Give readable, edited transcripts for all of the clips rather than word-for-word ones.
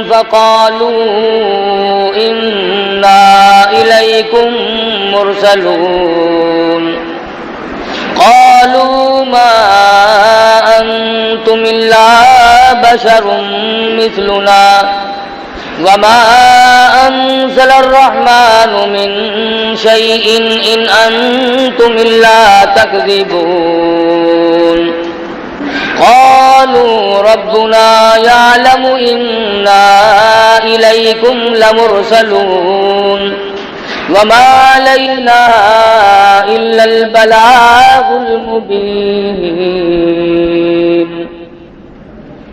فقالوا إنا إليكم مرسلون قالوا ما أنتم إلا بشر مثلنا وما أنزل الرحمن من شيء إن أنتم إلا تكذبون قالوا ربنا يعلم إنا إليكم لمرسلون وما علينا إلا البلاغ المبين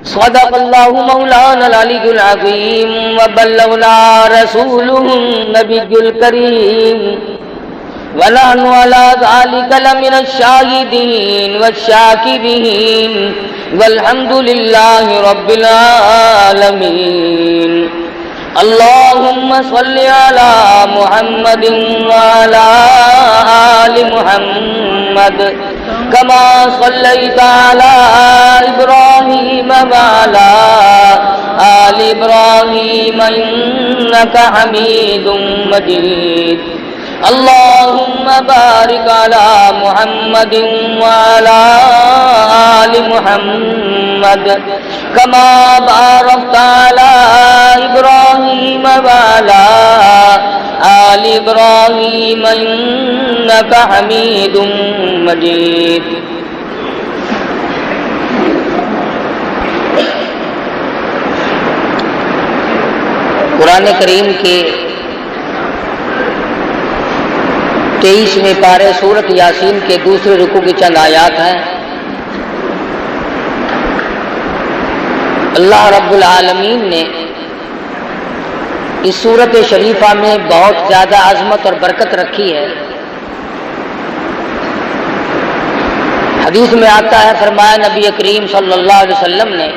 صدق الله مولانا العلي العظيم وبلغنا رسوله النبي الكريم ونحن على ذلك لمن الشاهدين والشاكرين والحمد لله رب العالمين اللهم صل على محمد وعلى آل محمد كما صليت على إبراهيم وعلى آل إبراهيم إنك حميد مجيد اللهم بارك على محمد وعلى آل محمد كما باركت على إبراهيم وعلى آل إبراهيم إنك حميد مجيد قرآن کریم کے 23ویں پارے سورت یاسین کے دوسرے رکوع کی چند آیات ہیں۔ اللہ رب العالمین نے اس سورت شریفہ میں بہت زیادہ عظمت اور برکت رکھی ہے۔ حدیث میں آتا ہے، فرمایا نبی کریم صلی اللہ علیہ وسلم نے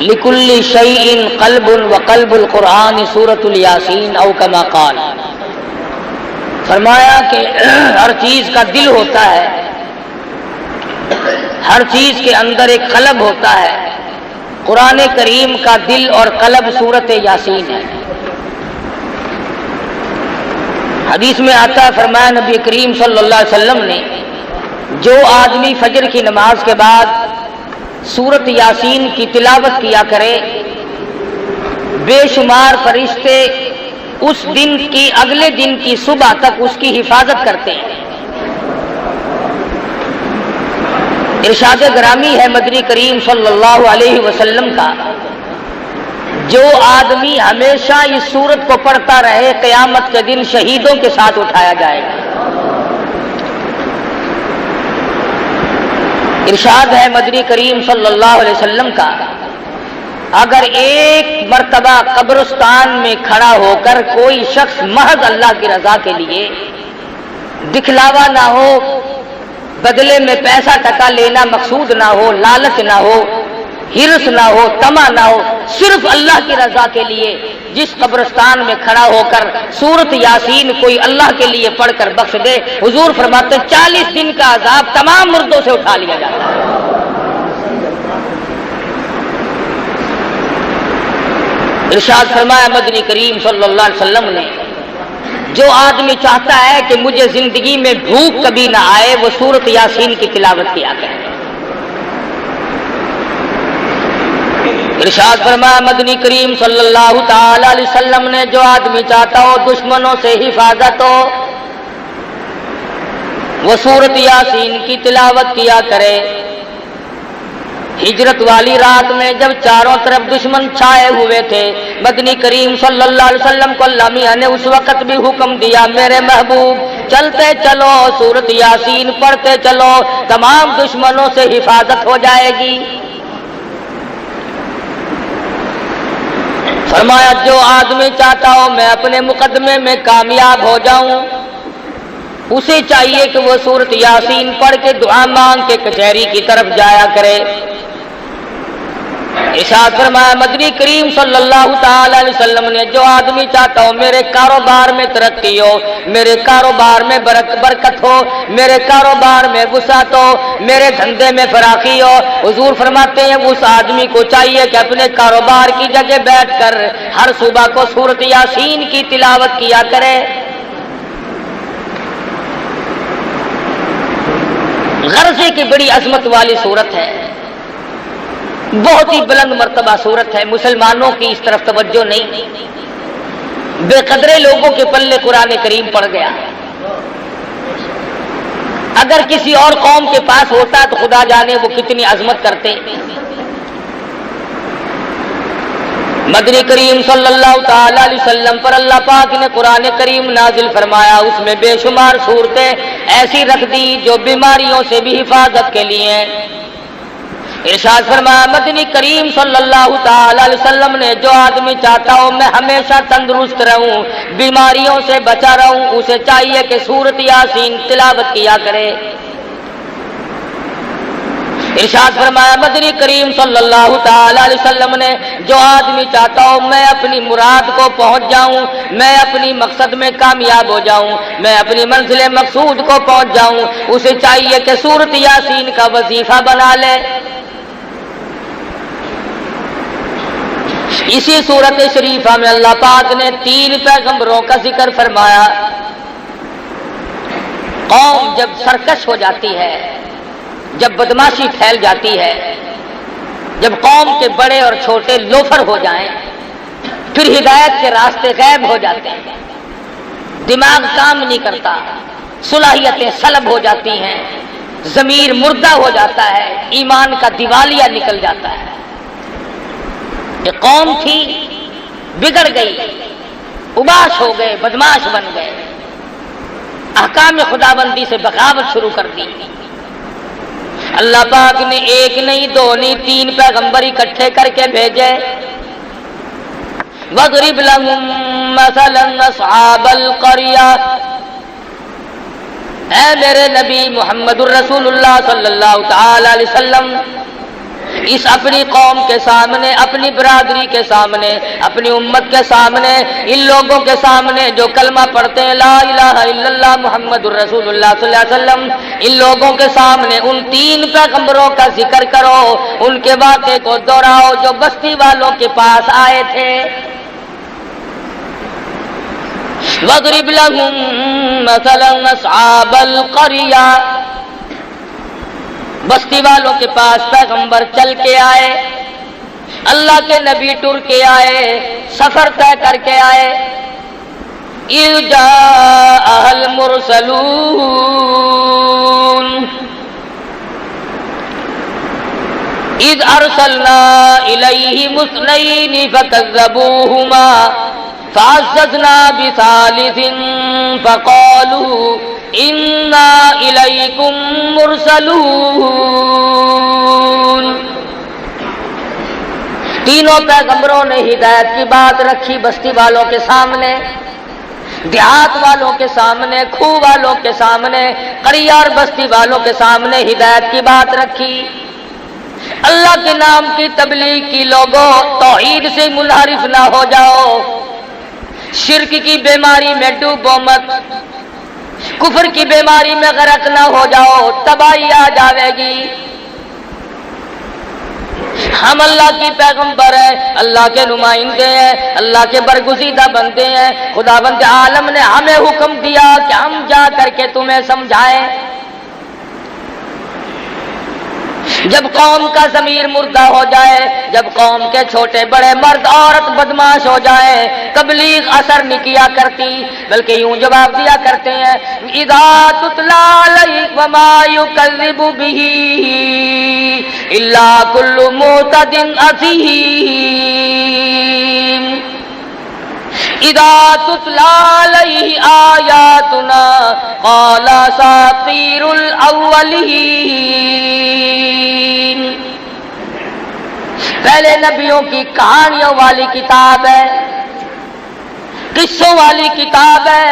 لِكُلِّ شَيْءٍ قَلْبٌ وَقَلْبُ الْقُرْآنِ سورۃ الیاسین او کما قال، فرمایا کہ ہر چیز کا دل ہوتا ہے، ہر چیز کے اندر ایک قلب ہوتا ہے، قرآن کریم کا دل اور قلب سورت یاسین ہے۔ حدیث میں آتا ہے، فرمایا نبی کریم صلی اللہ علیہ وسلم نے جو آدمی فجر کی نماز کے بعد سورت یاسین کی تلاوت کیا کرے، بے شمار فرشتے اس دن کی اگلے دن کی صبح تک اس کی حفاظت کرتے ہیں۔ ارشاد گرامی ہے مدنی کریم صلی اللہ علیہ وسلم کا، جو آدمی ہمیشہ اس سورت کو پڑھتا رہے قیامت کے دن شہیدوں کے ساتھ اٹھایا جائے گا۔ ارشاد ہے مدنی کریم صلی اللہ علیہ وسلم کا، اگر ایک مرتبہ قبرستان میں کھڑا ہو کر کوئی شخص محض اللہ کی رضا کے لیے، دکھلاوا نہ ہو، بدلے میں پیسہ ٹکا لینا مقصود نہ ہو، لالچ نہ ہو، ہرس نہ ہو، طمع نہ ہو، صرف اللہ کی رضا کے لیے جس قبرستان میں کھڑا ہو کر سورت یاسین کوئی اللہ کے لیے پڑھ کر بخش دے، حضور فرماتے 40 دن کا عذاب تمام مردوں سے اٹھا لیا جاتا ہے۔ ارشاد فرمایا مدنی کریم صلی اللہ علیہ وسلم نے، جو آدمی چاہتا ہے کہ مجھے زندگی میں بھوک کبھی نہ آئے، وہ سورت یاسین کی تلاوت کیا کرے۔ ارشاد فرمایا مدنی کریم صلی اللہ تعالی علیہ وسلم نے، جو آدمی چاہتا ہو دشمنوں سے حفاظت ہو، وہ سورت یاسین کی تلاوت کیا کرے۔ ہجرت والی رات میں جب چاروں طرف دشمن چھائے ہوئے تھے، مدنی کریم صلی اللہ علیہ وسلم کو اللہ میاں نے اس وقت بھی حکم دیا، میرے محبوب چلتے چلو، سورت یاسین پڑھتے چلو، تمام دشمنوں سے حفاظت ہو جائے گی۔ فرمایا جو آدمی چاہتا ہو میں اپنے مقدمے میں کامیاب ہو جاؤں، اسے چاہیے کہ وہ سورت یاسین پڑھ کے دعا مانگ کے کچہری کی طرف جایا کرے۔ ارشاد فرمایا مدنی کریم صلی اللہ تعالی علیہ وسلم نے جو آدمی چاہتا ہو میرے کاروبار میں ترقی ہو، میرے کاروبار میں برکت ہو، میرے کاروبار میں وسعت ہو، میرے دھندے میں فراخی ہو، حضور فرماتے ہیں اس آدمی کو چاہیے کہ اپنے کاروبار کی جگہ بیٹھ کر ہر صبح کو سورۃ یاسین کی تلاوت کیا کرے۔ غرضے کی بڑی عظمت والی صورت ہے، بہت ہی بلند مرتبہ صورت ہے، مسلمانوں کی اس طرف توجہ نہیں، بے قدرے لوگوں کے پلے قرآن کریم پڑ گیا۔ اگر کسی اور قوم کے پاس ہوتا تو خدا جانے وہ کتنی عظمت کرتے۔ مدنی کریم صلی اللہ تعالی علیہ وسلم پر اللہ پاک نے قرآن کریم نازل فرمایا، اس میں بے شمار صورتیں ایسی رکھ دی جو بیماریوں سے بھی حفاظت کے لیے ہیں۔ ارشاد فرمایا مدنی کریم صلی اللہ تعالی علیہ وسلم نے جو آدمی چاہتا ہو میں ہمیشہ تندرست رہوں، بیماریوں سے بچا رہوں، اسے چاہیے کہ سورۃ یاسین تلاوت کیا کرے۔ ارشاد فرمایا مدنی کریم صلی اللہ تعالی علیہ وسلم نے جو آدمی چاہتا ہو میں اپنی مراد کو پہنچ جاؤں، میں اپنی مقصد میں کامیاب ہو جاؤں، میں اپنی منزل مقصود کو پہنچ جاؤں، اسے چاہیے کہ سورۃ یاسین کا وظیفہ بنا لے۔ اسی سورۃ شریفہ میں اللہ پاک نے 3 پیغمبروں کا ذکر فرمایا۔ قوم جب سرکش ہو جاتی ہے، جب بدماشی پھیل جاتی ہے، جب قوم کے بڑے اور چھوٹے لوفر ہو جائیں، پھر ہدایت کے راستے غائب ہو جاتے ہیں، دماغ کام نہیں کرتا، صلاحیتیں سلب ہو جاتی ہیں، ضمیر مردہ ہو جاتا ہے، ایمان کا دیوالیہ نکل جاتا ہے۔ یہ قوم تھی بگڑ گئی، اباش ہو گئے، بدماش بن گئے، احکام خداوندی سے بغاوت شروع کر دی۔ اللہ پاک نے 1 نہیں 2 نہیں 3 پیغمبر اکٹھے کر کے بھیجے۔ وَاضْرِبْ لَهُم مَّثَلًا أَصْحَابَ الْقَرْيَةِ، اے میرے نبی محمد الرسول اللہ صلی اللہ تعالی علیہ وسلم اس اپنی قوم کے سامنے، اپنی برادری کے سامنے، اپنی امت کے سامنے، ان لوگوں کے سامنے جو کلمہ پڑھتے ہیں لا الہ الا اللہ محمد الرسول اللہ صلی اللہ علیہ وسلم، ان لوگوں کے سامنے ان 3 پیغمبروں کا ذکر کرو، ان کے واقعے کو دہراؤ جو بستی والوں کے پاس آئے تھے۔ وَاضْرِبْ لَهُم مَّثَلًا أَصْحَابَ الْقَرْيَةِ، بستی والوں کے پاس پیغمبر چل کے آئے، اللہ کے نبی ٹر کے آئے، سفر طے کر کے آئے۔ اِذْ جَاءَهَا الْمُرْسَلُونَ اِذْ أَرْسَلْنَا إِلَيْهِمُ اثْنَيْنِ فَكَذَّبُوهُمَا فَعَزَّزْنَا بِثَالِثٍ فَقَالُوا اِنَّا إِلَيْكُمْ مُرْسَلُونَ۔ تینوں پیغمبروں نے ہدایت کی بات رکھی بستی والوں کے سامنے، دیہات والوں کے سامنے، کھو والوں کے سامنے، قریہ اور بستی والوں کے سامنے ہدایت کی بات رکھی۔ اللہ کے نام کی تبلیغ کی، لوگوں توحید سے منحرف نہ ہو جاؤ، شرک کی بیماری میں ڈوبو مت، کفر کی بیماری میں غرق نہ ہو جاؤ، تباہی آ جاوے گی۔ ہم اللہ کی پیغمبر ہیں، اللہ کے نمائندے ہیں، اللہ کے برگزیدہ بندے ہیں، خداوند عالم نے ہمیں حکم دیا کہ ہم جا کر کے تمہیں سمجھائیں۔ جب قوم کا ضمیر مردہ ہو جائے، جب قوم کے چھوٹے بڑے مرد عورت بدماش ہو جائے، تبلیغ اثر نہیں کیا کرتی، بلکہ یوں جواب دیا کرتے ہیں اذا تتلی علیہ وما یکذب بہ الا کل معتد اثیم۔ اذا تتلی علیہ آیاتنا قال اساطیر الاولین۔ پہلے نبیوں کی کہانیوں والی کتاب ہے، قصوں والی کتاب ہے،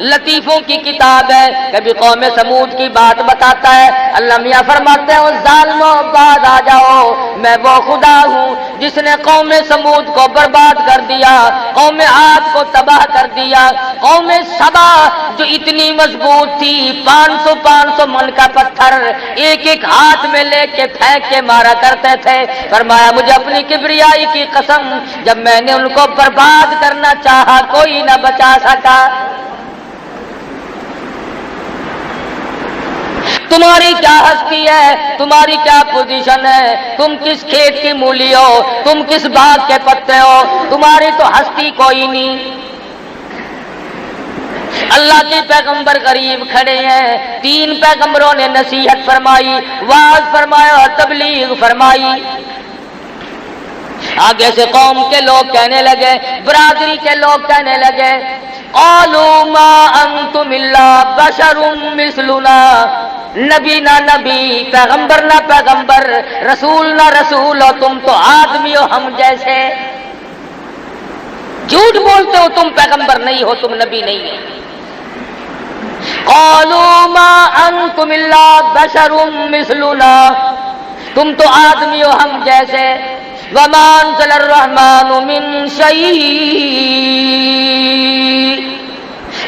لطیفوں کی کتاب ہے، کبھی قوم سمود کی بات بتاتا ہے۔ اللہ میاں فرماتے ہیں ظالموں بعد آ جاؤ، میں وہ خدا ہوں جس نے قوم سمود کو برباد کر دیا، قوم عاد کو تباہ کر دیا، قوم سبا جو اتنی مضبوط تھی 500 من کا پتھر ایک ایک ہاتھ میں لے کے پھینک کے مارا کرتے تھے۔ فرمایا مجھے اپنی کبریائی کی قسم، جب میں نے ان کو برباد کرنا چاہا کوئی نہ بچا سکا۔ تمہاری کیا ہستی ہے، تمہاری کیا پوزیشن ہے، تم کس کھیت کی مولی ہو، تم کس باغ کے پتے ہو، تمہاری تو ہستی کوئی نہیں۔ اللہ کے پیغمبر قریب کھڑے ہیں، 3 پیغمبروں نے نصیحت فرمائی، واعظ فرمایا اور تبلیغ فرمائی۔ آگے سے قوم کے لوگ کہنے لگے، برادری کے لوگ کہنے لگے قالوا ما انتم الا بشر مثلنا، نبی نہ نبی، پیغمبر نہ پیغمبر، رسول نہ رسول، اور تم تو آدمی ہو ہم جیسے۔ جھوٹ بولتے ہو، تم پیغمبر نہیں ہو، تم نبی نہیں ہو۔ قالوا ما انتم الا بشر مثلنا، تم تو آدمی ہو ہم جیسے۔ وما انزل الرحمن من شيء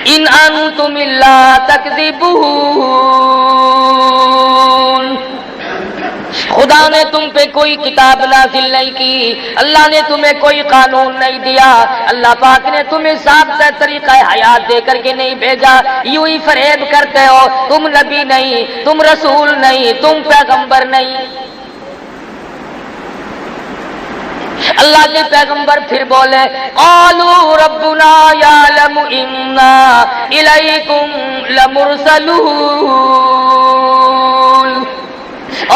ان انتم الا تكذبون، خدا نے تم پہ کوئی کتاب نازل نہیں کی، اللہ نے تمہیں کوئی قانون نہیں دیا، اللہ پاک نے تمہیں ضابطہ طریقہ حیات دے کر کے نہیں بھیجا، یوں ہی فریب کرتے ہو، تم نبی نہیں، تم رسول نہیں، تم پیغمبر نہیں۔ اللہ کے پیغمبر پھر بولے قالوا ربنا یعلم انا الیکم لمرسلون،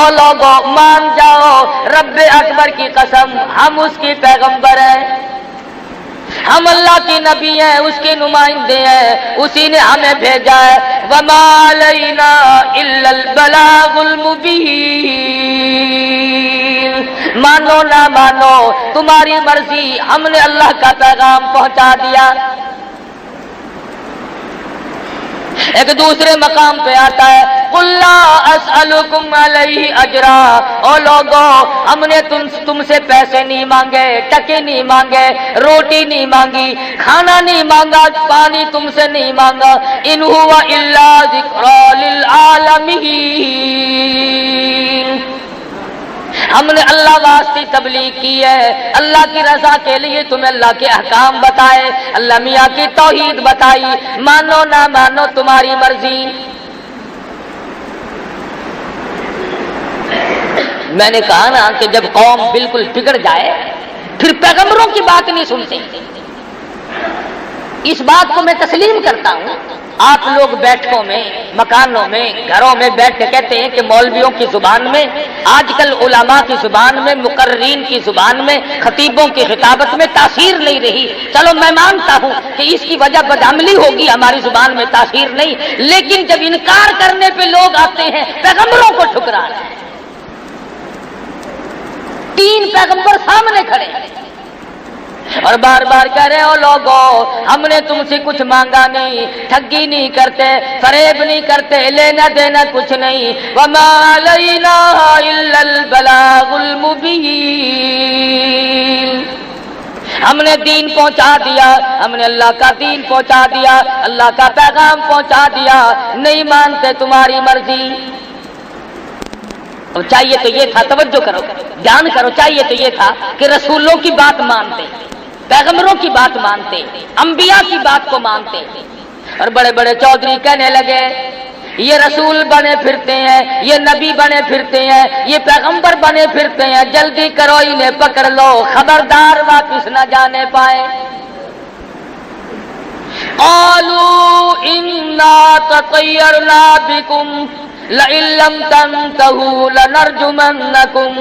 اور لوگوں مان جاؤ رب اکبر کی قسم ہم اس کی پیغمبر ہیں، ہم اللہ کی نبی ہیں، اس کے نمائندے ہیں، اسی نے ہمیں بھیجا ہے۔ وما علینا الا البلاغ المبین، مانو نہ مانو تمہاری مرضی، ہم نے اللہ کا پیغام پہنچا دیا۔ ایک دوسرے مقام پہ آتا ہے قل لا اسألکم علیہ اجرا، او لوگو ہم نے تم سے پیسے نہیں مانگے، ٹکے نہیں مانگے، روٹی نہیں مانگی، کھانا نہیں مانگا، پانی تم سے نہیں مانگا، ان ہوا الا ذکری للعالمین، ہم نے اللہ واسطے تبلیغ کی ہے، اللہ کی رضا کے لیے تمہیں اللہ کے احکام بتائے، اللہ میاں کی توحید بتائی، مانو نہ مانو تمہاری مرضی۔ میں نے کہا نا کہ جب قوم بالکل بگڑ جائے پھر پیغمبروں کی بات نہیں سنتے، اس بات کو میں تسلیم کرتا ہوں۔ آپ لوگ بیٹھکوں میں، مکانوں میں، گھروں میں بیٹھ کے کہتے ہیں کہ مولویوں کی زبان میں، آج کل علماء کی زبان میں، مقررین کی زبان میں، خطیبوں کی خطابت میں تاثیر نہیں رہی۔ چلو میں مانتا ہوں کہ اس کی وجہ بدعملی ہوگی، ہماری زبان میں تاثیر نہیں، لیکن جب انکار کرنے پہ لوگ آتے ہیں پیغمبروں کو ٹھکرا رہے ہیں۔ 3 پیغمبر سامنے کھڑے ہیں اور بار بار کہہ رہے ہو لوگوں ہم نے تم سے کچھ مانگا نہیں، ٹھگی نہیں کرتے، فریب نہیں کرتے، لینا دینا کچھ نہیں، وما علینا الا البلاغ المبین، ہم نے دین پہنچا دیا، ہم نے اللہ کا دین پہنچا دیا، اللہ کا پیغام پہنچا دیا، نہیں مانتے تمہاری مرضی۔ اور چاہیے تو یہ تھا، توجہ کرو، دھیان کرو، چاہیے تو یہ تھا کہ رسولوں کی بات مانتے، پیغمبروں کی بات مانتے، انبیاء کی بات کو مانتے، اور بڑے بڑے چودھری کہنے لگے یہ رسول بنے پھرتے ہیں، یہ نبی بنے پھرتے ہیں، یہ پیغمبر بنے پھرتے ہیں، جلدی کرو انہیں پکڑ لو، خبردار واپس نہ جانے پائے۔ قالوا انا تطیرنا بکم لئن لم تنتهوا لنرجمنكم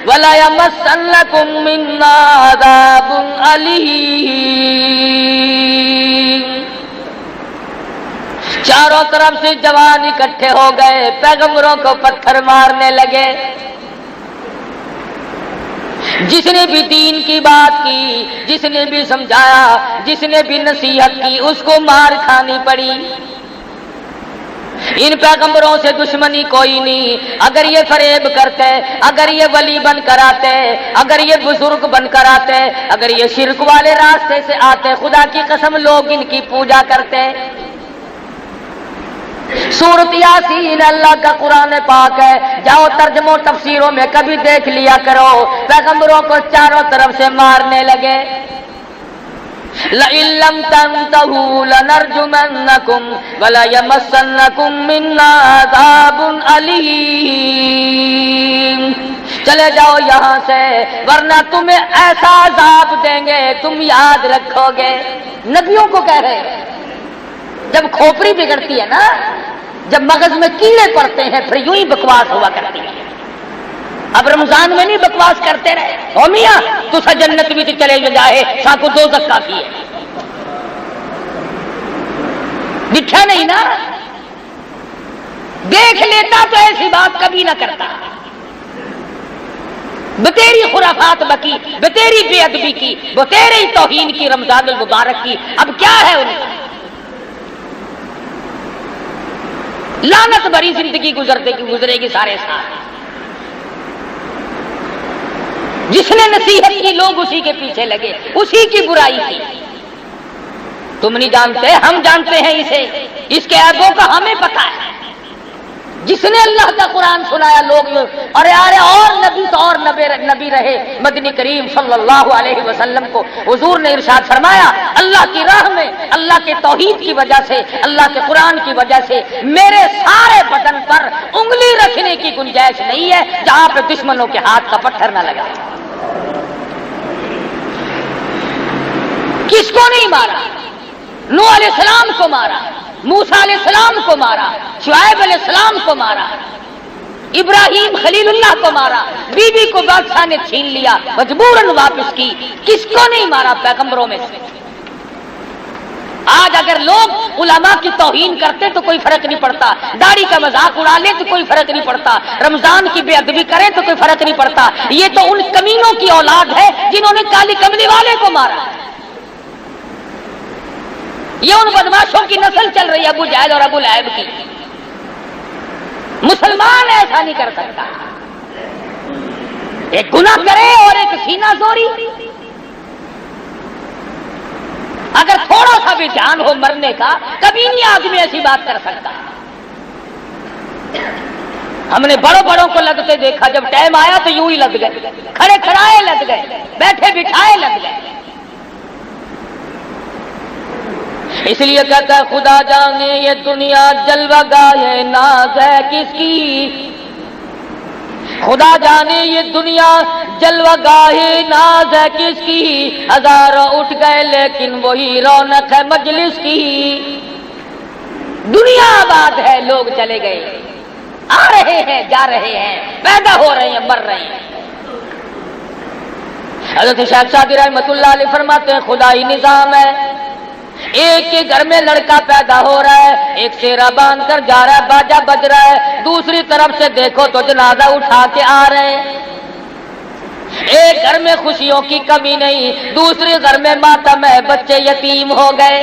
وليمسنكم منا عذاب أليم، چاروں طرف سے جوان اکٹھے ہو گئے، پیغمبروں کو پتھر مارنے لگے۔ جس نے بھی دین کی بات کی، جس نے بھی سمجھایا، جس نے بھی نصیحت کی، اس کو مار کھانی پڑی۔ ان پیغمبروں سے دشمنی کوئی نہیں۔ اگر یہ فریب کرتے، اگر یہ ولی بن کر آتے، اگر یہ بزرگ بن کر آتے، اگر یہ شرک والے راستے سے آتے، خدا کی قسم لوگ ان کی پوجا کرتے۔ سورۃ یاسین اللہ کا قرآن پاک ہے، جاؤ ترجموں تفسیروں میں کبھی دیکھ لیا کرو، پیغمبروں کو چاروں طرف سے مارنے لگے۔ لَئِن لَّمْ تَنْتَهُوا لَنَرْجُمَنَّكُمْ وَلَيَمَسَّنَّكُمْ مِنَّا عَذَابٌ أَلِيمٌ۔ چلے جاؤ یہاں سے ورنہ تمہیں ایسا عذاب دیں گے تم یاد رکھو گے۔ نبیوں کو کہہ رہے ہیں، جب کھوپڑی بگڑتی ہے نا، جب مغز میں کیڑے پڑتے ہیں پھر یوں ہی بکواس ہوا کرتی ہے۔ اب رمضان میں نہیں بکواس کرتے رہے، او میاں تو جنت بھی تو چلے جائے ساکو دوزخ کافی ہے، دکھا نہیں نا، دیکھ لیتا تو ایسی بات کبھی نہ کرتا۔ بتیری خرافات بکی، بتیری بے ادبی کی، بتیری توہین کی رمضان المبارک کی، اب کیا ہے ان کا؟ لعنت بھری زندگی گزرے گی سارے ساتھ۔ جس نے نصیحت کی لوگ اسی کے پیچھے لگے، اسی کی برائی کی۔ تم نہیں جانتے، ہم جانتے ہیں اسے، اس کے عیبوں کا ہمیں پتہ ہے۔ جس نے اللہ کا قرآن سنایا لوگ ارے اور نبی تو اور نبی رہے مدنی کریم صلی اللہ علیہ وسلم کو حضور نے ارشاد فرمایا، اللہ کی راہ میں، اللہ کے توحید کی وجہ سے، اللہ کے قرآن کی وجہ سے میرے سارے بدن پر انگلی رکھنے کی گنجائش نہیں ہے جہاں پہ دشمنوں کے ہاتھ کا پتھر نہ لگا۔ کس کو نہیں مارا؟ نوح علیہ السلام کو مارا، موسیٰ علیہ السلام کو مارا، شعیب علیہ السلام کو مارا، ابراہیم خلیل اللہ کو مارا، بی بی کو بادشاہ نے چھین لیا، مجبوراً واپس کی۔ کس کو نہیں مارا پیغمبروں میں سے؟ آج اگر لوگ علماء کی توہین کرتے تو کوئی فرق نہیں پڑتا، داڑھی کا مذاق اڑا لے تو کوئی فرق نہیں پڑتا، رمضان کی بے ادبی کرے تو کوئی فرق نہیں پڑتا۔ یہ تو ان کمینوں کی اولاد ہے جنہوں نے کالی کملی والے کو مارا، یہ ان بدماشوں کی نسل چل رہی ہے، ابو جہل اور ابو لہب کی۔ مسلمان ایسا نہیں کر سکتا، ایک گناہ کرے اور ایک سینہ زوری۔ اگر تھوڑا سا بھی دھیان ہو مرنے کا کبھی نہیں آدمی ایسی بات کر سکتا۔ ہم نے بڑوں کو لگتے دیکھا، جب ٹائم آیا تو یوں ہی لگ گئے، کھڑے کھڑائے لگ گئے، بیٹھے بٹھائے لگ گئے۔ اس لیے کہتا ہے خدا جانے یہ دنیا جلوہ گاہ ناز ہے کس کی، خدا جانے یہ دنیا جلوہ گاہ ناز ہے کس کی، ہزاروں اٹھ گئے لیکن وہی رونق ہے مجلس کی۔ دنیا آباد ہے، لوگ چلے گئے، آ رہے ہیں جا رہے ہیں، پیدا ہو رہے ہیں مر رہے ہیں۔ حضرت شیخ سعدی رحمۃ اللہ علیہ فرماتے ہیں خدائی نظام ہے، ایک کے گھر میں لڑکا پیدا ہو رہا ہے، ایک سیرا باندھ کر جا رہا ہے، باجا بج رہا ہے، دوسری طرف سے دیکھو تو جنازہ اٹھا کے آ رہے ہیں۔ ایک گھر میں خوشیوں کی کمی نہیں، دوسرے گھر میں ماتم ہے، بچے یتیم ہو گئے۔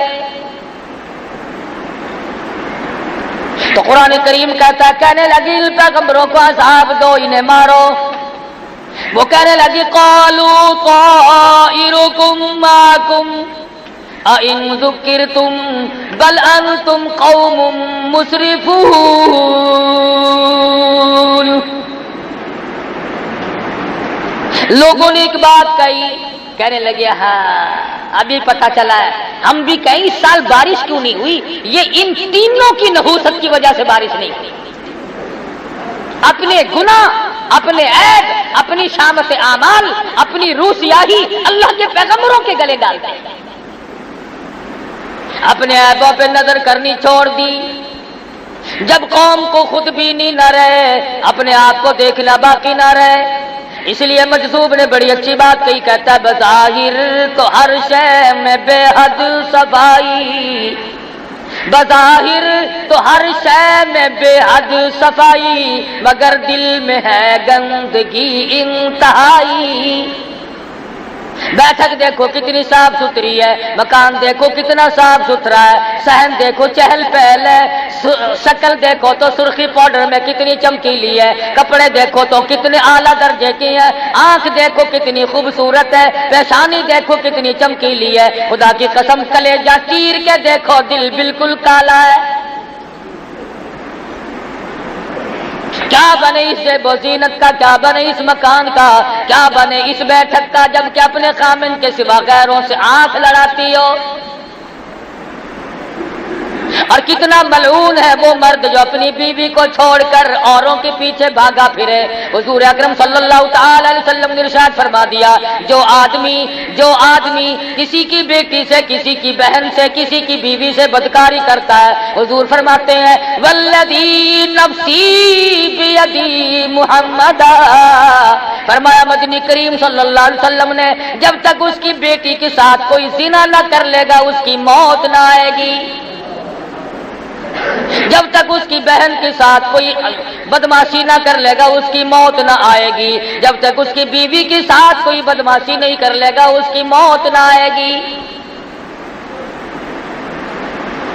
تو قرآن کریم کہتا ہے، کہنے لگی پیغمبروں کو عذاب دو، انہیں مارو۔ وہ کہنے لگی قالوا طائرکم معکم اَإِن ذُكِّرْتُمْ بَلْ أَنْتُمْ قَوْمٌ مُسْرِفُونَ۔ لوگوں نے ایک بات کہی، کہنے لگے ہاں ابھی پتہ چلا ہے، ہم بھی کہیں اس سال بارش کیوں نہیں ہوئی، یہ ان تینوں کی نحوست کی وجہ سے بارش نہیں ہوئی۔ اپنے گناہ، اپنے عیب، اپنی شامت اعمال، اپنی روح سیاہی اللہ کے پیغمبروں کے گلے ڈالتے ہیں۔ اپنے عیبوں پہ نظر کرنی چھوڑ دی، جب قوم کو خود بینی نہ رہے، اپنے آپ کو دیکھنا باقی نہ رہے۔ اس لیے مجذوب نے بڑی اچھی بات کہی، کہتا ہے بظاہر تو ہر شے میں بے حد صفائی، بظاہر تو ہر شے میں بے حد صفائی، مگر دل میں ہے گندگی انتہائی۔ بیٹھک دیکھو کتنی صاف ستھری ہے، مکان دیکھو کتنا صاف ستھرا ہے، صحن دیکھو چہل پہل ہے، شکل دیکھو تو سرخی پاؤڈر میں کتنی چمکیلی ہے، کپڑے دیکھو تو کتنے اعلیٰ درجے کی ہے، آنکھ دیکھو کتنی خوبصورت ہے، پیشانی دیکھو کتنی چمکیلی ہے، خدا کی قسم کلیجہ چیر کے دیکھو دل بالکل کالا ہے۔ کیا بنے اس بزینت کا، کیا بنے اس مکان کا، کیا بنے اس بیٹھک کا، جب کہ اپنے خامن کے سوا غیروں سے آنکھ لڑاتی ہو۔ اور کتنا ملعون ہے وہ مرد جو اپنی بیوی کو چھوڑ کر اوروں کے پیچھے بھاگا پھرے۔ حضور اکرم صلی اللہ تعالی علیہ وسلم نے ارشاد فرما دیا، جو آدمی کسی کی بیٹی سے، کسی کی بہن سے، کسی کی بیوی سے بدکاری کرتا ہے، حضور فرماتے ہیں والذی نفسی بیدی محمد، فرمایا مدنی کریم صلی اللہ علیہ وسلم نے جب تک اس کی بیٹی کے ساتھ کوئی زنا نہ کر لے گا اس کی موت نہ آئے گی، جب تک اس کی بہن کے ساتھ کوئی بدماشی نہ کر لے گا اس کی موت نہ آئے گی، جب تک اس کی بیوی کے ساتھ کوئی بدماشی نہیں کر لے گا اس کی موت نہ آئے گی۔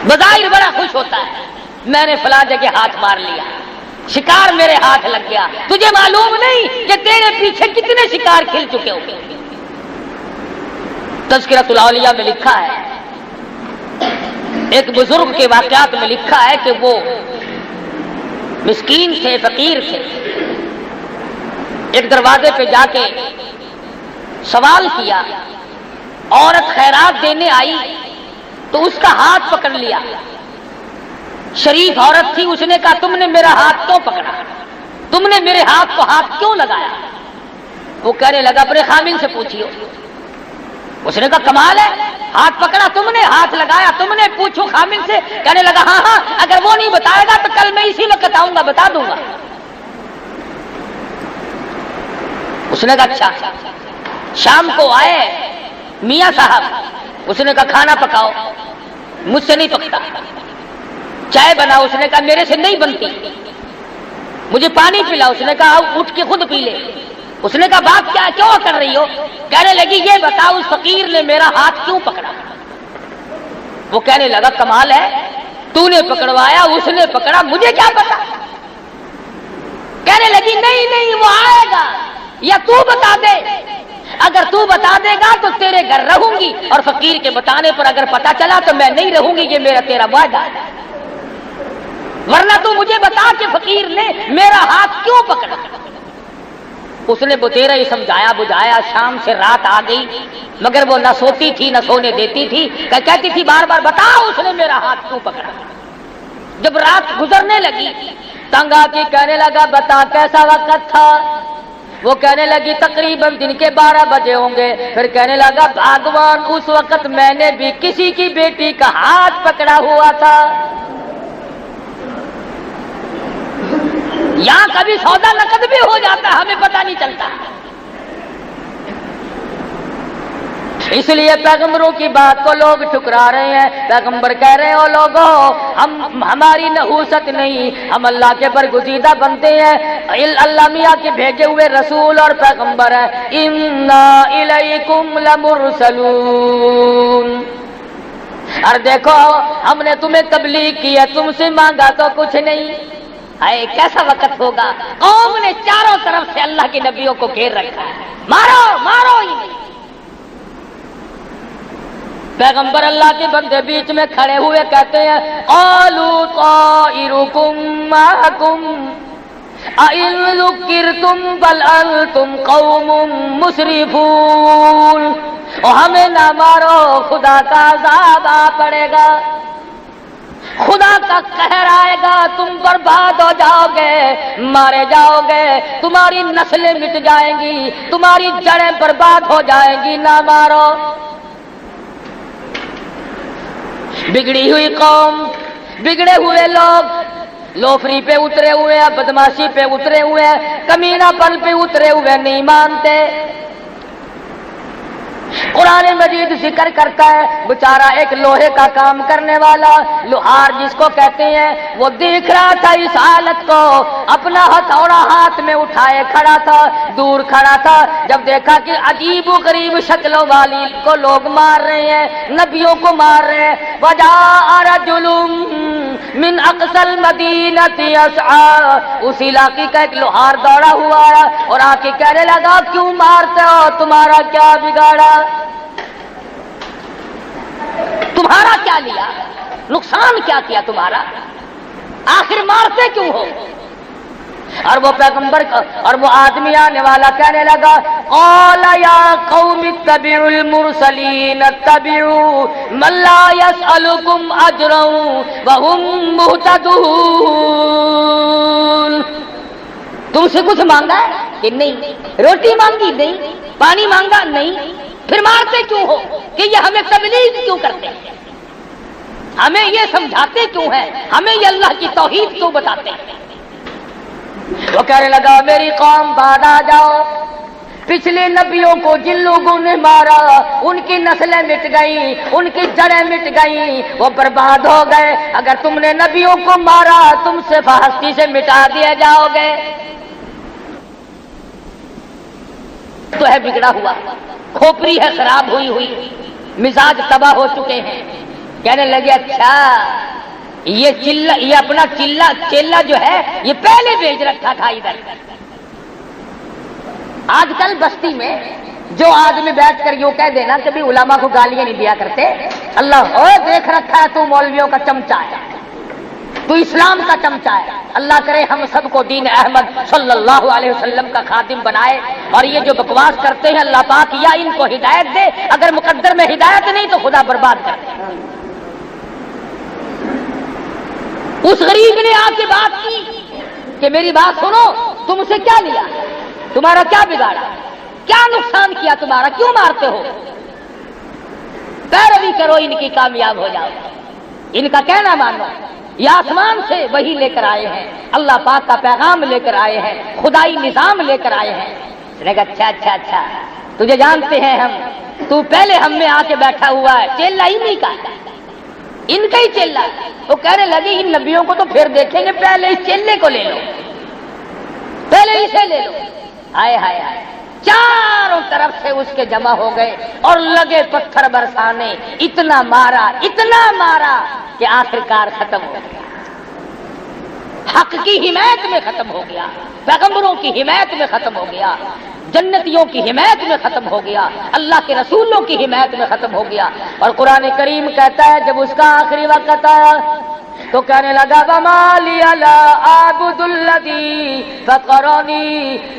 بظاہر بڑا خوش ہوتا ہے، میں نے فلاں جگہ ہاتھ مار لیا، شکار میرے ہاتھ لگ گیا، تجھے معلوم نہیں کہ تیرے پیچھے کتنے شکار کھل چکے ہو۔ تذکرۃ الاولیاء میں لکھا ہے، ایک بزرگ کے واقعات میں لکھا ہے کہ وہ مسکین تھے، فقیر تھے، ایک دروازے پہ جا کے سوال کیا، عورت خیرات دینے آئی تو اس کا ہاتھ پکڑ لیا، شریف عورت تھی، اس نے کہا تم نے میرا ہاتھ کیوں پکڑا، تم نے میرے ہاتھ کو ہاتھ کیوں لگایا؟ وہ کہنے لگا اپنے خامن سے پوچھیو۔ اس نے کہا کمال ہے، ہاتھ پکڑا تم نے، ہاتھ لگایا تم نے، پوچھو خامن سے۔ کہنے لگا ہاں اگر وہ نہیں بتائے گا تو کل میں اسی وقت آؤں گا، بتا دوں گا۔ اس نے کہا اچھا۔ شام کو آئے میاں صاحب، اس نے کہا کھانا پکاؤ، مجھ سے نہیں پکتا۔ چائے بناؤ، اس نے کہا میرے سے نہیں بنتی۔ مجھے پانی پلاؤ، اس نے کہا اٹھ کے خود پی لے۔ اس نے کہا باپ کیا کیوں کر رہی ہو؟ کہنے لگی یہ بتاؤ اس فقیر نے میرا ہاتھ کیوں پکڑا؟ وہ کہنے لگا کمال ہے، تو نے پکڑوایا، اس نے پکڑا، مجھے کیا پتا؟ کہنے لگی نہیں وہ آئے گا، یا تو بتا دے، اگر تو بتا دے گا تو تیرے گھر رہوں گی، اور فقیر کے بتانے پر اگر پتا چلا تو میں نہیں رہوں گی، یہ میرا تیرا وعدہ ہے، ورنہ تو مجھے بتا کہ فقیر نے میرا ہاتھ کیوں پکڑا۔ اس نے بتیرا ہی سمجھایا بجھایا، شام سے رات آ گئی، مگر وہ نہ سوتی تھی نہ سونے دیتی تھی، کہتی تھی بار بار بتاؤ اس نے میرا ہاتھ کیوں پکڑا۔ جب رات گزرنے لگی تنگ آ کے کہنے لگا بتا کیسا وقت تھا؟ وہ کہنے لگی تقریباً دن کے 12 بجے ہوں گے۔ پھر کہنے لگا بھگوان اس وقت میں نے بھی کسی کی بیٹی کا ہاتھ پکڑا ہوا تھا۔ یہاں کبھی سودا نقد بھی ہو جاتا ہے، ہمیں پتہ نہیں چلتا۔ اس لیے پیغمبروں کی بات کو لوگ ٹھکرا رہے ہیں۔ پیغمبر کہہ رہے ہو لوگوں ہماری نحوست نہیں، ہم اللہ کے برگزیدہ بنتے ہیں، اللہ میاں کے بھیجے ہوئے رسول اور پیغمبر ہیں۔ انا الیکم لمرسلون، اور دیکھو ہم نے تمہیں تبلیغ کی ہے، تم سے مانگا تو کچھ نہیں۔ اے کیسا وقت ہوگا، قوم نے چاروں طرف سے اللہ کے نبیوں کو گھیر رکھا ہے، مارو مارو ہی نہیں۔ پیغمبر اللہ کے بندے بیچ میں کھڑے ہوئے کہتے ہیں قالوا طائرکم معکم اَإِن ذُكِّرْتُمْ بَلْ أَنْتُمْ قَوْمٌ مُسْرِفُونَ، اور ہمیں نہ مارو، خدا کا عذاب آ پڑے گا، خدا کا قہر آئے گا، تم برباد ہو جاؤ گے، مارے جاؤ گے، تمہاری نسلیں مٹ جائیں گی، تمہاری جڑیں برباد ہو جائیں گی، نہ مارو۔ بگڑی ہوئی قوم، بگڑے ہوئے لوگ لوفری پہ اترے ہوئے ہیں، بدماشی پہ اترے ہوئے ہیں، کمینہ پن پہ اترے ہوئے، نہیں مانتے۔ قرآن قرآن مجید ذکر کرتا ہے بیچارہ ایک لوہے کا کام کرنے والا لوہار جس کو کہتے ہیں، وہ دیکھ رہا تھا اس حالت کو، اپنا ہتھوڑا ہاتھ میں اٹھائے کھڑا تھا، دور کھڑا تھا، جب دیکھا کہ عجیب و غریب شکلوں والی کو لوگ مار رہے ہیں، نبیوں کو مار رہے ہیں، وجاء رجل من اقصى المدینہ یسعی، اس علاقے کا ایک لوہار دوڑا ہوا ہے اور آ کے کہنے لگا کیوں مارتے ہو، تمہارا کیا بگاڑا، تمہارا کیا لیا، نقصان کیا کیا تمہارا، آخر مارتے کیوں ہو؟ اور وہ پیغمبر اور وہ آدمی آنے والا کہنے لگا قال یا قوم اتبعوا المرسلین اتبعوا من لا يسألكم اجرا وهم مهتدون، تم سے کچھ مانگا ہے کہ نہیں، روٹی مانگی نہیں، پانی مانگا نہیں، پھر مارتے کیوں ہو کہ یہ ہمیں تبلیغ کیوں کرتے ہیں، ہمیں یہ سمجھاتے کیوں ہیں، ہمیں یہ اللہ کی توحید کیوں بتاتے ہیں؟ وہ کہنے لگا میری قوم بعد آ جاؤ، پچھلے نبیوں کو جن لوگوں نے مارا ان کی نسلیں مٹ گئیں، ان کی جڑیں مٹ گئیں، وہ برباد ہو گئے، اگر تم نے نبیوں کو مارا تم سے ہستی سے مٹا دیے جاؤ گے، تو ہے بگڑا ہوا، کھوپڑی ہے خراب ہوئی ہوئی، مزاج تباہ ہو چکے ہیں۔ کہنے لگے اچھا یہ اپنا چیلا جو ہے یہ پہلے بھیج رکھا تھا ادھر۔ آج کل بستی میں جو آدمی بیٹھ کر یوں کہہ دینا کہ بھی علماء کو گالیاں نہیں دیا کرتے، اللہ دیکھ رکھا ہے تو مولویوں کا چمچہ ہے، تو اسلام کا چمچہ ہے، اللہ کرے ہم سب کو دین احمد صلی اللہ علیہ وسلم کا خادم بنائے، اور یہ جو بکواس کرتے ہیں اللہ پاک یا ان کو ہدایت دے، اگر مقدر میں ہدایت نہیں تو خدا برباد کر دے۔ اس غریب نے آ کے بات کی کہ میری بات سنو، تم سے کیا لیا، تمہارا کیا بگاڑا، کیا نقصان کیا تمہارا، کیوں مارتے ہو، پیروی کرو ان کی کامیاب ہو جاؤ، ان کا کہنا مانو، یہ آسمان سے وہی لے کر آئے ہیں، اللہ پاک کا پیغام لے کر آئے ہیں، خدائی نظام لے کر آئے ہیں۔ اس نے کہا اچھا تجھے جانتے ہیں ہم، تو پہلے ہم میں آ کے بیٹھا ہوا ہے، چیلا ہی نہیں کا ان کا ہی چیلا۔ وہ کہنے لگے ان نبیوں کو تو پھر دیکھیں گے، پہلے اس چیلے کو لے لو، پہلے اسے لے لو۔ ہائے ہائے ہائے، چاروں طرف سے اس کے جمع ہو گئے اور لگے پتھر برسانے، اتنا مارا کہ آخرکار ختم ہو گیا، حق کی حمایت میں ختم ہو گیا، پیغمبروں کی حمایت میں ختم ہو گیا، جنتیوں کی حمایت میں ختم ہو گیا، اللہ کے رسولوں کی حمایت میں ختم ہو گیا۔ اور قرآن کریم کہتا ہے جب اس کا آخری وقت آیا تو کہنے لگا وَمَا لِيَ لَا أَعْبُدُ الَّذِي فَطَرَنِي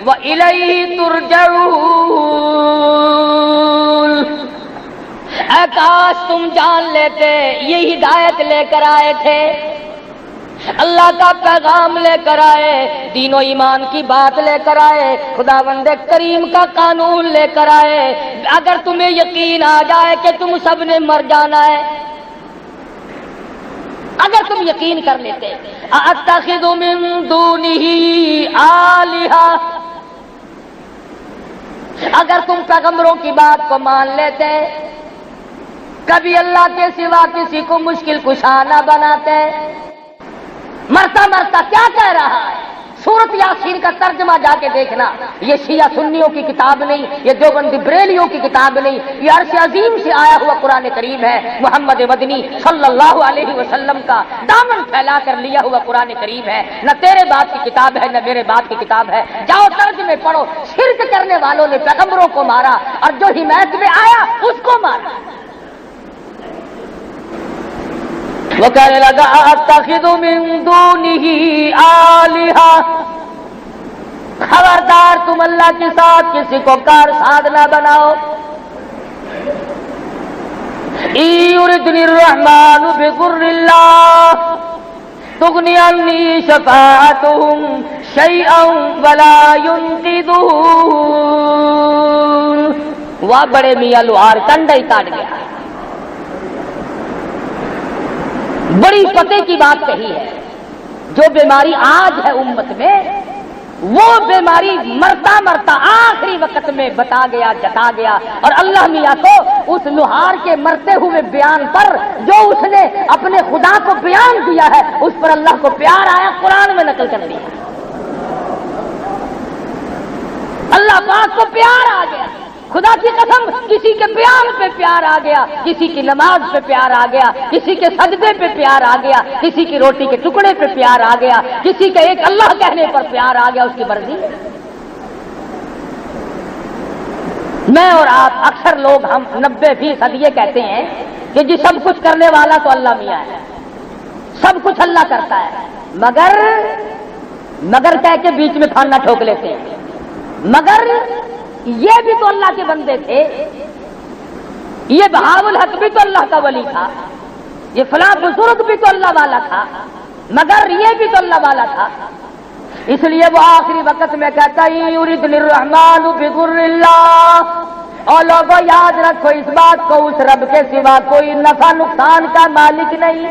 وَإِلَيْهِ تُرْجَعُونَ، اے کاش تم جان لیتے یہ ہدایت لے کر آئے تھے، اللہ کا پیغام لے کر آئے، دین و ایمان کی بات لے کر آئے، خداوند کریم کا قانون لے کر آئے، اگر تمہیں یقین آ جائے کہ تم سب نے مر جانا ہے، اگر تم یقین کر لیتے، أَأَتَّخِذُ مِن دُونِهِ آلِهَةً، اگر تم پیغمبروں کی بات کو مان لیتے، کبھی اللہ کے سوا کسی کو مشکل کشا نہ بناتے۔ مرتا کیا کہہ رہا ہے؟ سورت یاسین کا ترجمہ جا کے دیکھنا، یہ شیعہ سنیوں کی کتاب نہیں، یہ دیوبندی بریلیوں کی کتاب نہیں، یہ عرش عظیم سے آیا ہوا قرآن کریم ہے، محمد مدنی صلی اللہ علیہ وسلم کا دامن پھیلا کر لیا ہوا قرآن کریم ہے، نہ تیرے باپ کی کتاب ہے نہ میرے باپ کی کتاب ہے۔ جاؤ ترجمے پڑھو، شرک کرنے والوں نے پیغمبروں کو مارا اور جو حمایت میں آیا اس کو مارا۔ وہ کہنے لگا أَتَّخِذُ مِن دُونِهِ آلِهَةً، خبردار تم اللہ کے ساتھ کسی کو کارساز نہ بناؤ۔ إِن يُرِدْنِ الرَّحْمَنُ بِضُرٍّ لَّا تُغْنِ عَنِّي شَفَاعَتُهُمْ شَيْئًا وَلَا يُنقِذُونَ۔ وہ بڑے میاں لوہار کنڈا ہی کاٹ گیا، بڑی پتے کی بات کہی ہے۔ جو بیماری آج ہے امت میں وہ بیماری مرتا مرتا آخری وقت میں بتا گیا، جتا گیا، اور اللہ میاں کو اس لوہار کے مرتے ہوئے بیان پر جو اس نے اپنے خدا کو بیان دیا ہے اس پر اللہ کو پیار آیا، قرآن میں نقل کر دیا۔ اللہ پاک کو پیار آ گیا، خدا کی قسم کسی کے بیان پہ پیار آ گیا، کسی کی نماز پہ پیار آ گیا، کسی کے سجدے پہ پیار آ گیا، کسی کی روٹی کے ٹکڑے پہ پیار آ گیا، کسی کے ایک اللہ کہنے پر پیار آ گیا، اس کی مرضی۔ میں اور آپ اکثر لوگ ہم 90% یہ کہتے ہیں کہ جی سب کچھ کرنے والا تو اللہ میاں ہے، سب کچھ اللہ کرتا ہے، مگر کہہ کے بیچ میں پھانا ٹھوک لیتے ہیں، مگر یہ بھی تو اللہ کے بندے تھے، یہ بہاء الحق بھی تو اللہ کا ولی تھا، یہ فلاں بزرگ بھی تو اللہ والا تھا، مگر یہ بھی تو اللہ والا تھا۔ اس لیے وہ آخری وقت میں کہتا ہے یریدنی الرحمن بضر اللہ، اور لوگوں یاد رکھو اس بات کو، اس رب کے سوا کوئی نفع نقصان کا مالک نہیں۔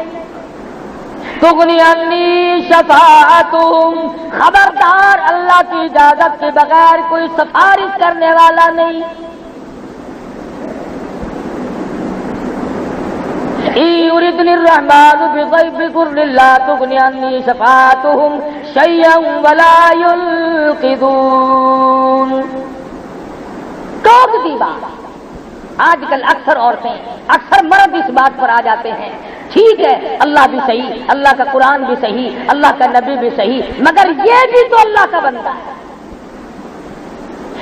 تغنی عنی شفاعتہم، خبردار اللہ کی اجازت کے بغیر کوئی سفارش کرنے والا نہیں۔ یریدنی الرحمن بضر لا تغنی عنی شفاعتہم شیئا ولا ینقذون۔ ٹوک دی بات۔ آج کل اکثر عورتیں، اکثر مرد اس بات پر آ جاتے ہیں، ٹھیک ہے اللہ بھی صحیح، اللہ کا قرآن بھی صحیح، اللہ کا نبی بھی صحیح، مگر یہ بھی تو اللہ کا بندہ ہے۔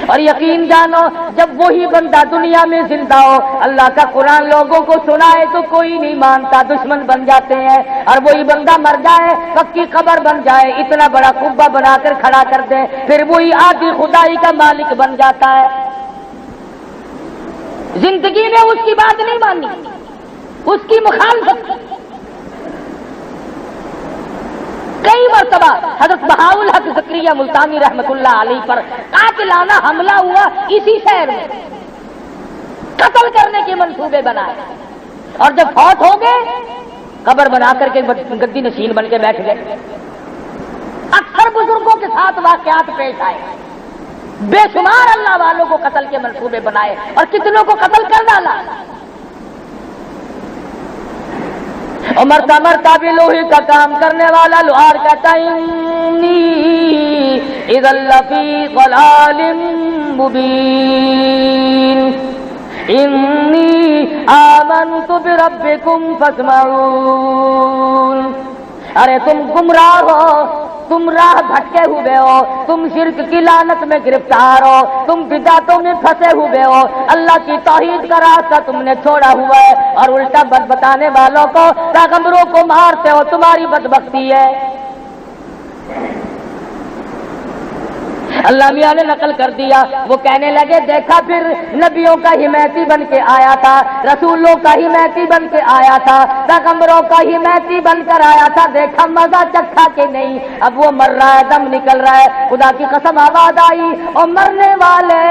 اور یقین جانو جب وہی بندہ دنیا میں زندہ ہو، اللہ کا قرآن لوگوں کو سنائے تو کوئی نہیں مانتا، دشمن بن جاتے ہیں، اور وہی بندہ مر جائے، پکی قبر بن جائے، اتنا بڑا قبہ بنا کر کھڑا کر دے، پھر وہی آدھی خدائی کا مالک بن جاتا ہے۔ زندگی میں اس کی بات نہیں مانی، اس کی مخالفت۔ کئی مرتبہ حضرت بہاء الحق زکریا ملتانی رحمت اللہ علیہ پر قاتلانہ حملہ ہوا، اسی شہر میں قتل کرنے کے منصوبے بنائے، اور جب فوت ہو گئے قبر بنا کر کے گدی نشین بن کے بیٹھ گئے۔ اکثر بزرگوں کے ساتھ واقعات پیش آئے، بے شمار اللہ والوں کو قتل کے منصوبے بنائے اور کتنوں کو قتل کر ڈالا۔ اور مرتا مرتا بھی لوہے کا کام کرنے والا لوہار کہتا ہے انی اذا لفی ضلال مبین انی آمنت بربکم فاسمعون۔ ارے تم گمراہ ہو، تم راہ بھٹکے ہوئے ہو، تم شرک کی لعنت میں گرفتار ہو، تم بدعتوں میں پھنسے ہوئے ہو، اللہ کی توحید کا راستہ تم نے چھوڑا ہوا ہے، اور الٹا بد بتانے والوں کو، پیغمبروں کو مارتے ہو، تمہاری بدبختی ہے۔ اللہ میاں نے نقل کر دیا، وہ کہنے لگے دیکھا پھر نبیوں کا حمایتی بن کے آیا تھا، رسولوں کا حمایتی بن کے آیا تھا، پیغمبروں کا حمایتی بن کر آیا تھا، دیکھا مزہ چکھا کہ نہیں، اب وہ مر رہا ہے، دم نکل رہا ہے، خدا کی قسم آواز آئی اور مرنے والے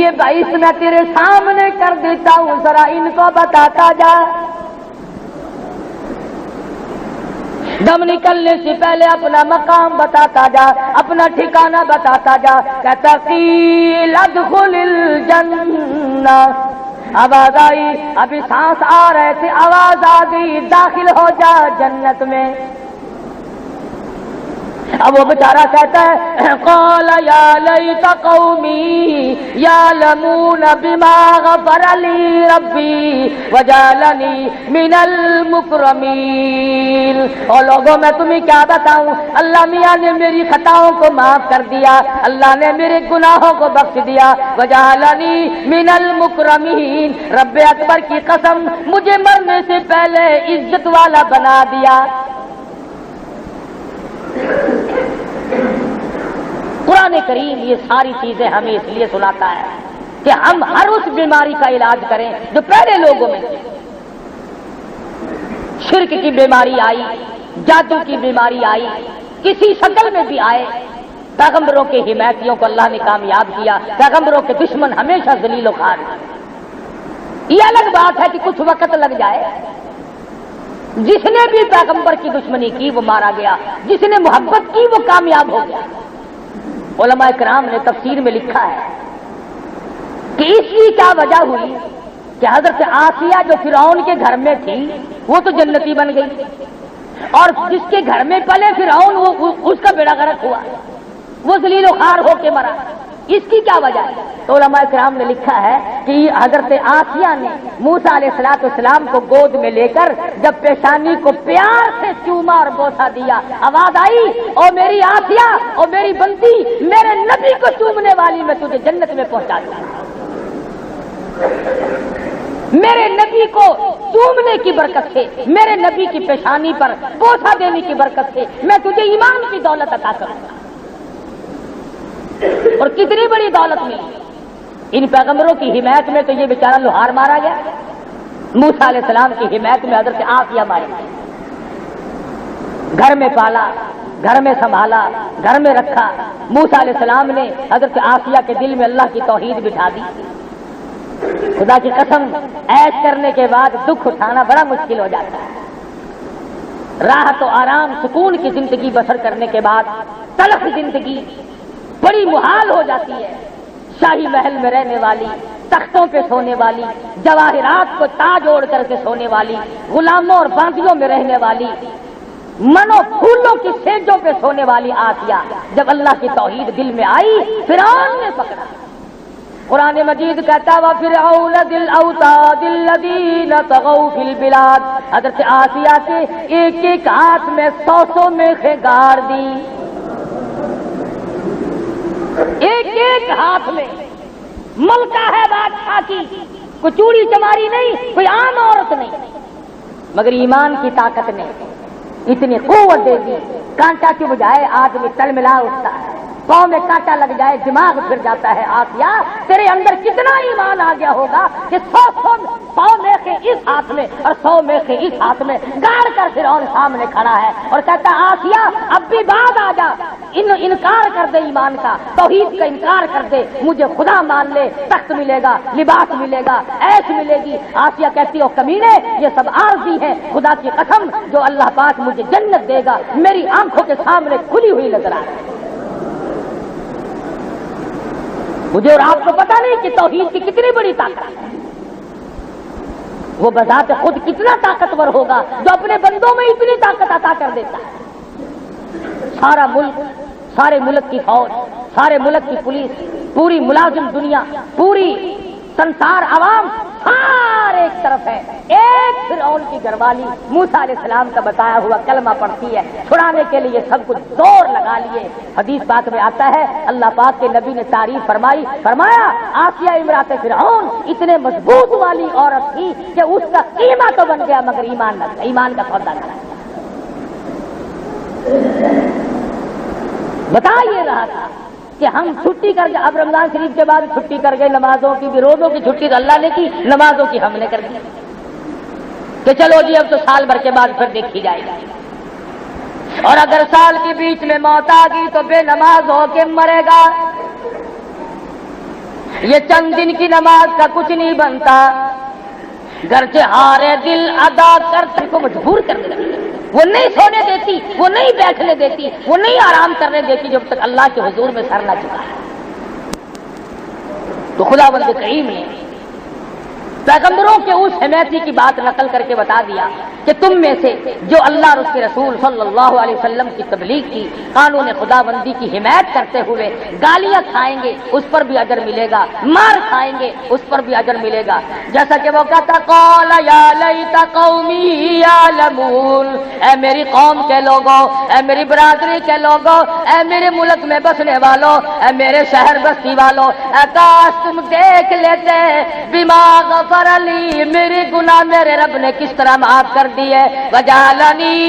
یہ باعث میں تیرے سامنے کر دیتا ہوں، ذرا ان کو بتاتا جا۔ دم نکلنے سے پہلے اپنا مقام بتاتا جا، اپنا ٹھکانہ بتاتا جا۔ کہتا قیل ادخل الجنہ، آواز آئی، ابھی سانس آ رہے تھے، آواز آ گئی داخل ہو جا جنت میں۔ اب وہ بیچارہ کہتا ہے قال یا لیت قومی یعلمون بما غفر لی ربی وجعلنی من المکرمین۔ اور لوگوں میں تمہیں کیا بتاؤں، اللہ میاں نے میری خطاؤں کو معاف کر دیا، اللہ نے میرے گناہوں کو بخش دیا، وجعلنی من المکرمین، رب اکبر کی قسم مجھے مرنے سے پہلے عزت والا بنا دیا۔ قرآن کریم یہ ساری چیزیں ہمیں اس لیے سناتا ہے کہ ہم ہر اس بیماری کا علاج کریں جو پہلے لوگوں میں تھی۔ شرک کی بیماری آئی، جادو کی بیماری آئی، کسی شکل میں بھی آئے، پیغمبروں کے حمایتیوں کو اللہ نے کامیاب کیا، پیغمبروں کے دشمن ہمیشہ ذلیل و خوار۔ یہ الگ بات ہے کہ کچھ وقت لگ جائے، جس نے بھی پیغمبر کی دشمنی کی وہ مارا گیا، جس نے محبت کی وہ کامیاب ہو گیا۔ علماء کرام نے تفسیر میں لکھا ہے کہ اس کی کیا وجہ ہوئی کہ حضرت آسیہ جو فرعون کے گھر میں تھی وہ تو جنتی بن گئی، اور جس کے گھر میں پلے فرعون اس کا بیڑا غرق ہوا، وہ ذلیل و خوار ہو کے مرا۔ اس کی کیا وجہ ہے؟ تو علماء کرام نے لکھا ہے کہ حضرت آسیہ نے موسیٰ علیہ السلام کو گود میں لے کر جب پیشانی کو پیار سے چوما اور بوسہ دیا، آواز آئی، او میری آسیہ، او میری بندی، میرے نبی کو چومنے والی میں تجھے جنت میں پہنچا دوں، میرے نبی کو چومنے کی برکت سے، میرے نبی کی پیشانی پر بوسہ دینے کی برکت سے میں تجھے ایمان کی دولت عطا کروں گا۔ اور کتنی بڑی دولت ملی ان پیغمبروں کی حمایت میں، تو یہ بیچارہ لوہار مارا گیا، موسیٰ علیہ السلام کی حمایت میں حضرت آسیہ ماری گئی، گھر میں پالا، گھر میں سنبھالا، گھر میں رکھا۔ موسیٰ علیہ السلام نے حضرت آسیہ کے دل میں اللہ کی توحید بٹھا دی۔ خدا کی قسم، عیش کرنے کے بعد دکھ اٹھانا بڑا مشکل ہو جاتا ہے۔ راحت و آرام، سکون کی زندگی بسر کرنے کے بعد تلخ زندگی بڑی محال ہو جاتی ہے۔ شاہی محل میں رہنے والی، تختوں پہ سونے والی، جواہرات کو تاج اوڑھ کر کے سونے والی، غلاموں اور باندیوں میں رہنے والی، منو پھولوں کی سیجوں پہ سونے والی آسیہ جب اللہ کی توحید دل میں آئی، فرعون نے پکڑا۔ قرآن مجید کہتا ہے وَفِرْعَوْنَ ذِي الْأَوْتَادِ الَّذِينَ طَغَوْا فِي الْبِلَادِ، حضرت آسیہ کے ایک ایک ہاتھ میں 100 میخیں گاڑ دی، ایک ایک ہاتھ میں ملکہ ہے بادشاہ کی، کوئی چوڑی چماری نہیں، کوئی عام عورت نہیں، مگر ایمان کی طاقت نے اتنی قوت دے دی، کانٹا کی بجائے آدمی تلملا اٹھتا ہے، پاؤں میں کانٹا لگ جائے دماغ پھر جاتا ہے۔ آسیہ تیرے اندر کتنا ایمان آ گیا ہوگا کہ 100 میخیں اس ہاتھ میں اور 100 میخیں اس ہاتھ میں گاڑ کر فرعون سامنے کھڑا ہے اور کہتا ہے آسیہ اب بھی بعد آ جا، انکار کر دے ایمان کا، توحید کا انکار کر دے، مجھے خدا مان لے، تخت ملے گا، لباس ملے گا، عیش ملے گی۔ آسیہ کہتی ہو کمینے، یہ سب عارضی ہے، خدا کی قسم جو اللہ پاک مجھے جنت دے گا میری آنکھوں کے سامنے کھلی ہوئی نظر آ رہی ہے۔ مجھے اور آپ کو پتا نہیں کہ توحید کی کتنی بڑی طاقت ہے، وہ بذات خود کتنا طاقتور ہوگا جو اپنے بندوں میں اتنی طاقت عطا کر دیتا ہے۔ سارا ملک، سارے ملک کی فوج، سارے ملک کی پولیس، پوری ملازم دنیا، پوری سنسار عوام سارے ایک طرف ہے، ایک فرعون کی گھروالی موسیٰ علیہ السلام کا بتایا ہوا کلمہ پڑھتی ہے، چھڑانے کے لیے سب کچھ زور لگا لیے۔ حدیث پاک میں آتا ہے اللہ پاک کے نبی نے تعریف فرمائی، فرمایا آسیہ امرات فرعون اتنے مضبوط والی عورت تھی کہ اس کا قیمہ تو بن گیا مگر ایمان نہ، ایمان کا سودا نہ۔ بتا یہ رہا تھا کہ ہم چھٹی کر گئے، اب رمضان شریف کے بعد چھٹی کر گئے، نمازوں کی بھی، روزوں کی چھٹی تو اللہ نے کی، نمازوں کی ہم نے کر دی کہ چلو جی اب تو سال بھر کے بعد پھر دیکھی جائے گی، اور اگر سال کے بیچ میں موت آ گئی تو بے نماز ہو کے مرے گا۔ یہ چند دن کی نماز کا کچھ نہیں بنتا، گرچہ ہارے دل ادا کرتے کو مجبور کرنے لگے، وہ نہیں سونے دیتی، وہ نہیں بیٹھنے دیتی، وہ نہیں آرام کرنے دیتی جب تک اللہ کے حضور میں سر نہ چکا ہے۔ تو خداوند کریم نے پیغمبروں کے اس حمایتی کی بات نقل کر کے بتا دیا کہ تم میں سے جو اللہ اور اس کے رسول صلی اللہ علیہ وسلم کی تبلیغ کی، قانون خداوندی کی حمایت کرتے ہوئے گالیاں کھائیں گے اس پر بھی اجر ملے گا، مار کھائیں گے اس پر بھی اجر ملے گا۔ جیسا کہ وہ کہتا قال یا لیت قومی یعلمون، اے میری قوم کے لوگوں، اے میری برادری کے لوگوں، اے میرے ملک میں بسنے والوں، اے میرے شہر بستی والوں، اے کاش تم دیکھ لیتے بما غفر لی، میرے گناہ میرے رب نے کس طرح معاف کر دیے، وجعلنی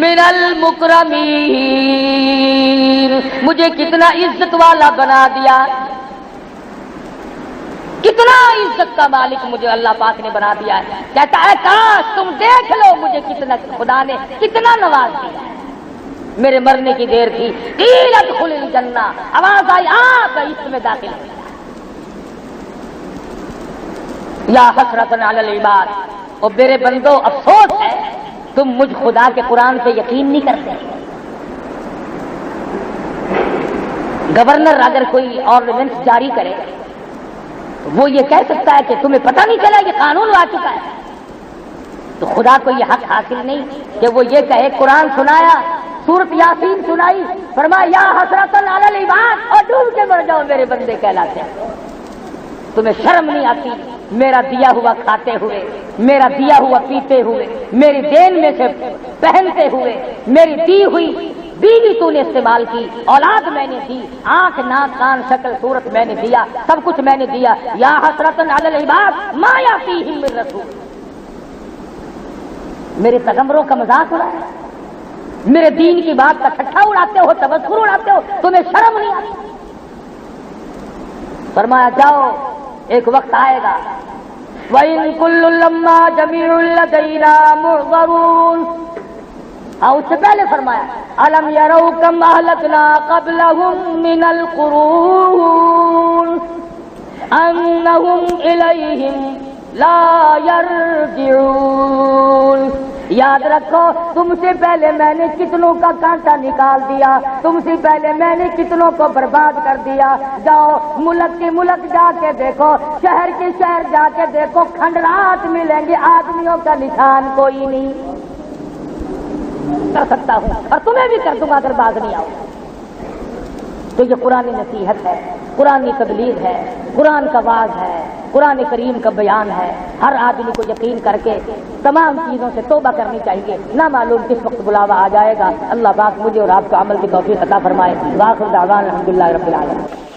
من المکرمین، مجھے کتنا عزت والا بنا دیا، کتنا عزت کا مالک مجھے اللہ پاک نے بنا دیا ہے۔ کہتا ہے کاش تم دیکھ لو مجھے کتنا خدا نے کتنا نواز دیا ہے۔ میرے مرنے کی دیر تھی، قیل ادخل الجنہ، آواز آئی آ اس میں داخل ہو۔ یا حسرۃ علی العباد، اور میرے بندو افسوس ہے تم مجھ خدا کے قرآن پہ یقین نہیں کرتے، گورنر اگر کوئی آرڈیننس جاری کرے تو وہ یہ کہہ سکتا ہے کہ تمہیں پتہ نہیں چلا یہ قانون آ چکا ہے؟ تو خدا کو یہ حق حاصل نہیں کہ وہ یہ کہے قرآن سنایا، سورۃ یاسین سنائی، فرمایا یا حسرۃ علی العباد اور ڈوب کے مر جاؤ میرے بندے کہلاتے ہیں۔ تمہیں شرم نہیں آتی میرا دیا ہوا کھاتے ہوئے، میرا دیا ہوا پیتے ہوئے، میری دین میں سے پہنتے ہوئے، میری دی ہوئی بیوی تو نے استعمال کی، اولاد میں نے دی، آنکھ ناک کان شکل صورت میں نے دیا، سب کچھ میں نے دیا۔ یا حسرۃ علی العباد ما یاتیہم من رسول، میرے پیغمبروں کا مذاق اڑایا ہے، میرے دین کی بات کا ٹھٹھا اڑاتے ہو، تبصرہ اڑاتے ہو، تمہیں شرم نہیں آتی؟ فرمایا جاؤ ایک وقت آئے گا وَإِن كُلٌّ لَمَّا جَمِيعٌ لَدَيْنَا مُحْضَرُونَ، اس سے پہلے فرمایا أَلَمْ يَرَوْا كَمْ أَهْلَكْنَا قَبْلَهُم مِّنَ الْقُرُونِ أَنَّهُمْ إِلَيْهِمْ لَا يَرْجِعُونَ۔ یاد رکھو تم سے پہلے میں نے کتنوں کا کانٹا نکال دیا، تم سے پہلے میں نے کتنوں کو برباد کر دیا۔ جاؤ ملک کے ملک جا کے دیکھو، شہر کے شہر جا کے دیکھو، کھنڈرات ملیں گے، آدمیوں کا نشان کوئی نہیں۔ کر سکتا ہوں اور تمہیں بھی کر دوں گا اگر باز نہیں آؤ۔ تو یہ قرآن نصیحت ہے، قرآن تبلیغ ہے، قرآن کا واعظ ہے، قرآن کریم کا بیان ہے۔ ہر آدمی کو یقین کر کے تمام چیزوں سے توبہ کرنی چاہیے، نہ معلوم کس وقت بلاوا آ جائے گا۔ اللہ پاک مجھے اور آپ کو عمل کی توفیق عطا فرمائے۔ وآخر دعوانا الحمدللہ رب العالمین۔